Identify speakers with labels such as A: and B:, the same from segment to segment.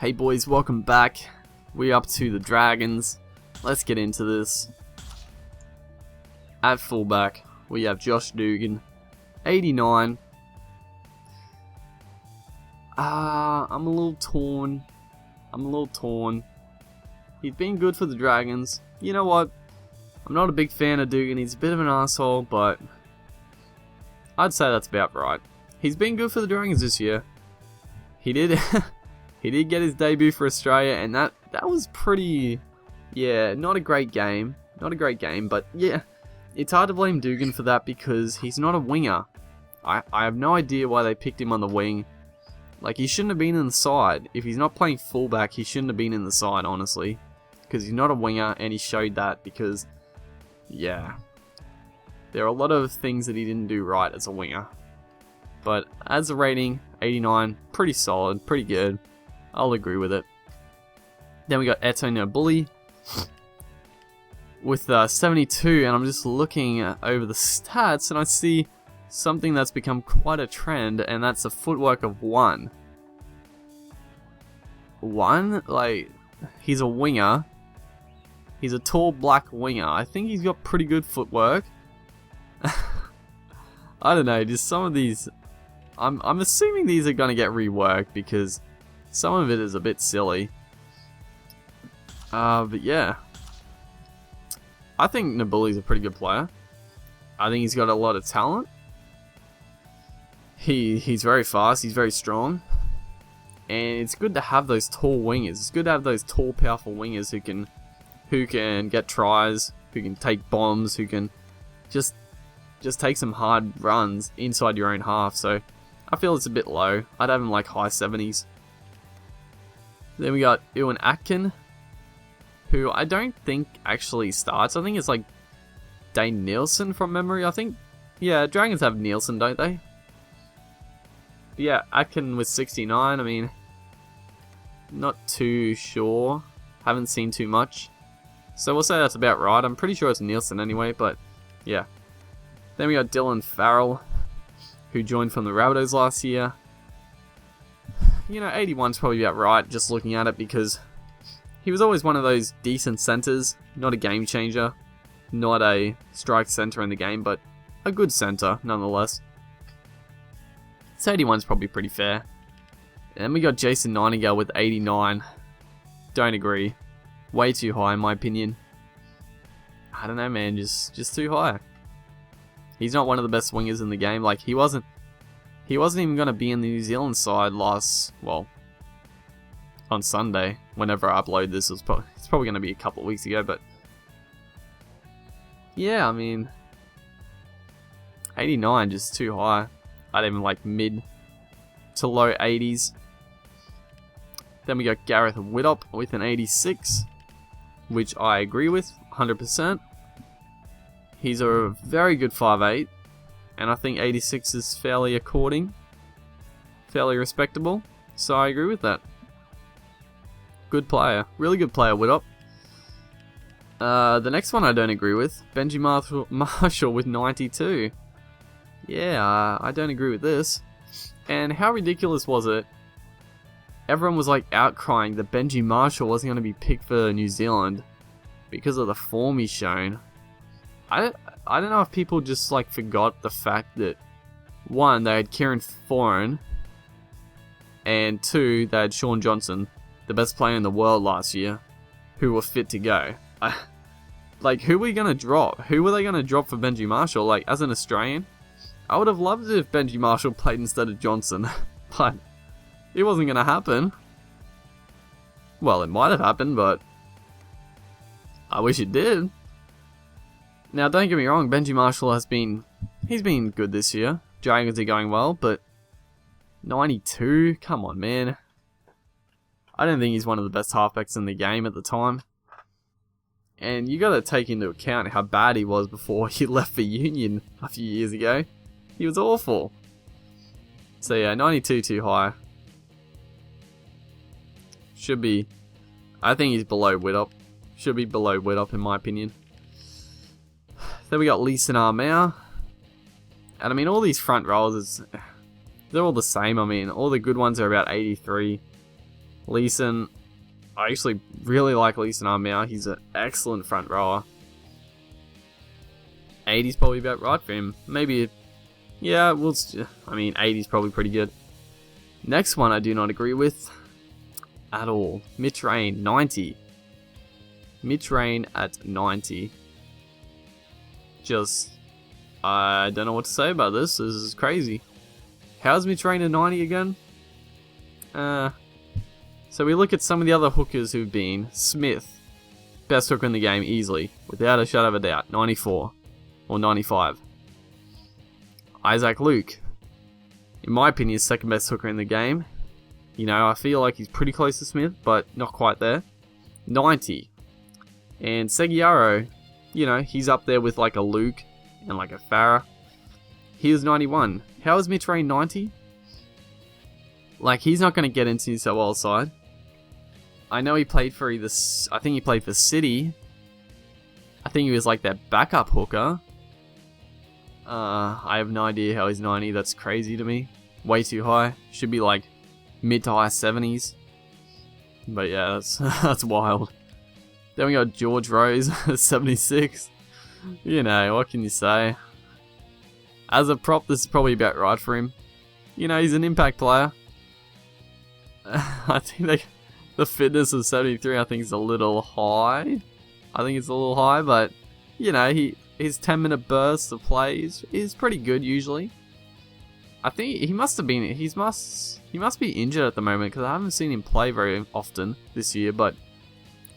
A: Hey boys, welcome back. We're up to the Dragons. Let's get into this. At fullback, we have Josh Dugan, 89. I'm a little torn. He's been good for the Dragons. You know what? I'm not a big fan of Dugan. He's a bit of an asshole, but I'd say that's about right. He's been good for the Dragons this year. He did he did get his debut for Australia, and that was pretty, yeah, not a great game. Not a great game, but yeah, it's hard to blame Dugan for that because he's not a winger. I have no idea why they picked him on the wing. Like, he shouldn't have been in the side. If he's not playing fullback, he shouldn't have been in the side, honestly. Because he's not a winger, and he showed that because, yeah, there are a lot of things that he didn't do right as a winger. But as a rating, 89, pretty solid, pretty good. I'll agree with it. Then we got Eto Bully with 72, and I'm just looking over the stats, and I see something that's become quite a trend, and that's a footwork of 1. 1? Like, he's a winger. He's a tall black winger. I think he's got pretty good footwork. I don't know, just some of these, I'm assuming these are going to get reworked because some of it is a bit silly. But yeah, I think Nabuli's a pretty good player. I think he's got a lot of talent. He's very fast, he's very strong. And it's good to have those tall wingers. It's good to have those tall, powerful wingers who can get tries, who can take bombs, who can just take some hard runs inside your own half. So I feel it's a bit low. I'd have him like high 70s. Then we got Ewan Atkin, who I don't think actually starts. I think it's like Dane Nielsen from memory. I think, yeah, Dragons have Nielsen, don't they? But yeah, Atkin with 69. I mean, not too sure. Haven't seen too much. So we'll say that's about right. I'm pretty sure it's Nielsen anyway, but yeah. Then we got Dylan Farrell, who joined from the Rabbitohs last year. You know, 81's probably about right, just looking at it, because he was always one of those decent centers. Not a game changer, not a strike center in the game, but a good center nonetheless. So 81's probably pretty fair. And then we got Jason Nightingale with 89. Don't agree. Way too high in my opinion. I don't know, man, just too high. He's not one of the best wingers in the game. Like, he wasn't even going to be in the New Zealand side on Sunday. Whenever I upload this, it's probably going to be a couple of weeks ago, but yeah, I mean, 89 just too high. I'd even like mid to low 80s. Then we got Gareth Widdop with an 86, which I agree with 100%. He's a very good 5'8", and I think 86 is fairly according, fairly respectable, so I agree with that. Good player, really good player, Widdop. The next one I don't agree with, Benji Marshall with 92. Yeah, I don't agree with this. And how ridiculous was it? Everyone was like outcrying that Benji Marshall wasn't going to be picked for New Zealand because of the form he's shown. I don't know if people just like forgot the fact that 1, they had Kieran Foran, and 2, they had Sean Johnson, the best player in the world last year, who were fit to go. Like, who were we going to drop? Who were they going to drop for Benji Marshall? Like, as an Australian, I would have loved it if Benji Marshall played instead of Johnson, but it wasn't going to happen. Well, it might have happened, but I wish it did. Now, don't get me wrong, Benji Marshall he's been good this year. Dragons are going well, but 92? Come on, man. I don't think he's one of the best halfbacks in the game at the time. And you got to take into account how bad he was before he left for Union a few years ago. He was awful. So yeah, 92 too high. Should be, I think he's below Widdop. Should be below Widdop in my opinion. Then we got Leeson Armour. And I mean, all these front rows, they're all the same. I mean, all the good ones are about 83. Leeson, I actually really like Leeson Armour. He's an excellent front rower. 80's probably about right for him. Maybe, yeah, I mean, 80's probably pretty good. Next one I do not agree with at all. Mitch Rain, 90. Mitch Rain at 90. Just, I don't know what to say about this. This is crazy. How's Mitch Rain at 90 again? So we look at some of the other hookers who've been. Smith, best hooker in the game easily, without a shadow of a doubt, 94 or 95. Isaac Luke, in my opinion, is second best hooker in the game. You know, I feel like he's pretty close to Smith, but not quite there. 90. And Seguiaro, you know, he's up there with like a Luke and like a Farah. He was 91. How is Mitch Rain 90? Like, he's not going to get into New South Wales side. I know he played for I think he played for City. I think he was like their backup hooker. I have no idea how he's 90. That's crazy to me. Way too high. Should be like mid to high 70s. But yeah, that's wild. Then we got George Rose, 76. You know, what can you say? As a prop, this is probably about right for him. You know, he's an impact player. I think the fitness of 73, I think, is a little high. I think it's a little high, but, you know, his 10-minute bursts of play is pretty good usually. I think he must be injured at the moment, because I haven't seen him play very often this year. But,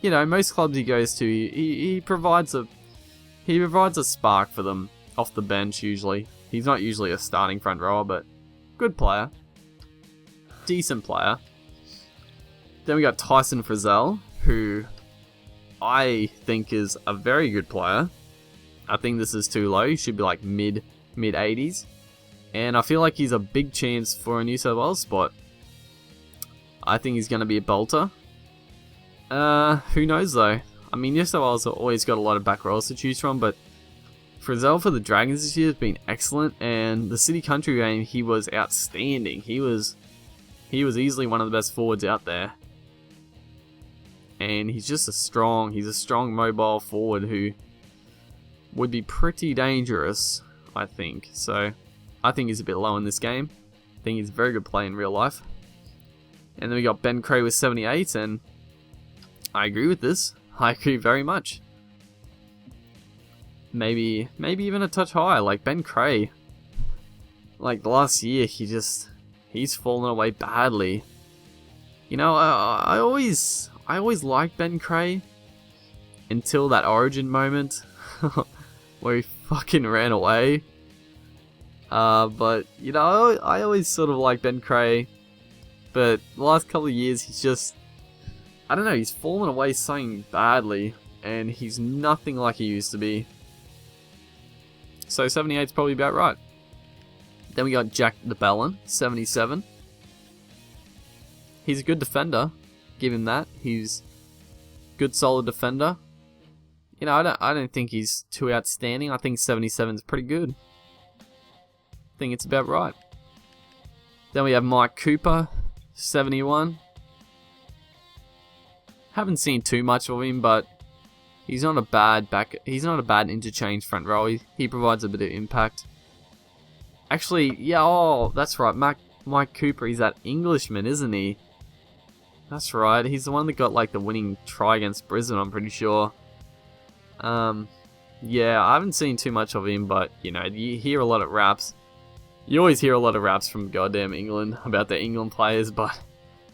A: you know, most clubs he goes to, he provides a spark for them off the bench usually. He's not usually a starting front rower, but good player, decent player. Then we got Tyson Frizzell, who I think is a very good player. I think this is too low. He should be like mid 80s. And I feel like he's a big chance for a New South Wales spot. I think he's going to be a bolter. Who knows though? I mean, New South Wales have always got a lot of back rows to choose from, but Frizzell for the Dragons this year has been excellent, and the City Country game, he was outstanding. He was easily one of the best forwards out there. And he's just a strong mobile forward who would be pretty dangerous, I think. So, I think he's a bit low in this game. I think he's a very good play in real life. And then we got Ben Cray with 78, and I agree with this. I agree very much. Maybe even a touch higher, like Ben Cray. Like last year, he's fallen away badly. You know, I always liked Ben Cray until that Origin moment where he fucking ran away. But you know, I always sort of liked Ben Cray, but the last couple of years he's just, I don't know, he's fallen away so badly, and he's nothing like he used to be. So 78 is probably about right. Then we got Jack DeBellin, 77. He's a good defender, give him that. He's a good, solid defender. You know, I don't think he's too outstanding. I think 77 is pretty good. I think it's about right. Then we have Mike Cooper, 71. Haven't seen too much of him, but he's not a bad interchange front row. He provides a bit of impact. Actually, yeah, oh, that's right. Mike Cooper, he's that Englishman, isn't he? That's right. He's the one that got like the winning try against Brisbane, I'm pretty sure. Yeah, I haven't seen too much of him, but you know, you hear a lot of raps. You always hear a lot of raps from goddamn England about the England players, but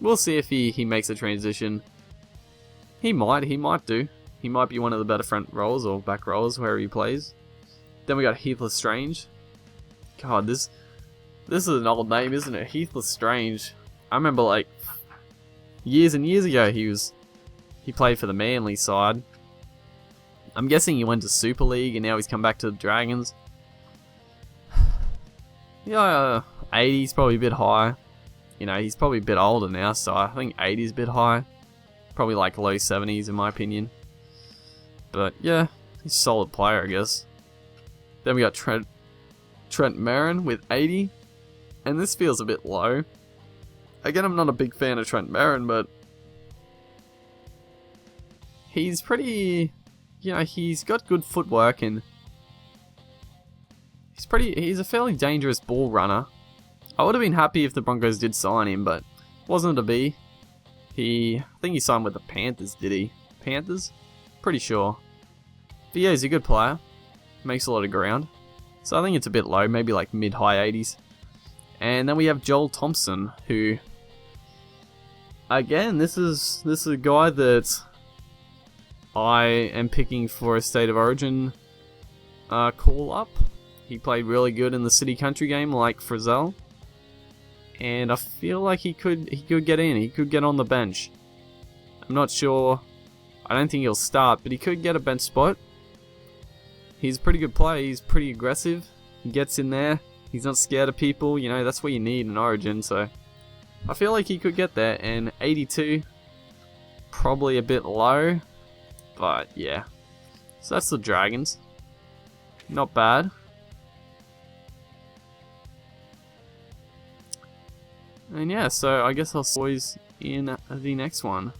A: we'll see if he makes a transition. He might do. He might be one of the better front rows or back rows wherever he plays. Then we got Heath Strange. God, this is an old name, isn't it? Heath Strange. I remember like years and years ago he played for the Manly side. I'm guessing he went to Super League and now he's come back to the Dragons. Yeah, 80 is probably a bit high. You know, he's probably a bit older now, so I think 80 is a bit high. Probably like low 70s in my opinion. But yeah, he's a solid player, I guess. Then we got Trent Merrin with 80. And this feels a bit low. Again, I'm not a big fan of Trent Barron, but he's pretty, you know, he's got good footwork and he's a fairly dangerous ball runner. I would have been happy if the Broncos did sign him, but wasn't to be. I think he signed with the Panthers, did he? Panthers? Pretty sure. But yeah, he's a good player. Makes a lot of ground. So I think it's a bit low, maybe like mid-high 80s. And then we have Joel Thompson, who, again, this is a guy that I am picking for a State of Origin call up. He played really good in the City Country game, like Frizzell. And I feel like he could get in. He could get on the bench. I'm not sure. I don't think he'll start, but he could get a bench spot. He's a pretty good player. He's pretty aggressive. He gets in there. He's not scared of people. You know, that's what you need in Origin. So I feel like he could get there. And 82, probably a bit low. But yeah. So that's the Dragons. Not bad. And yeah, so I guess I'll see you in the next one.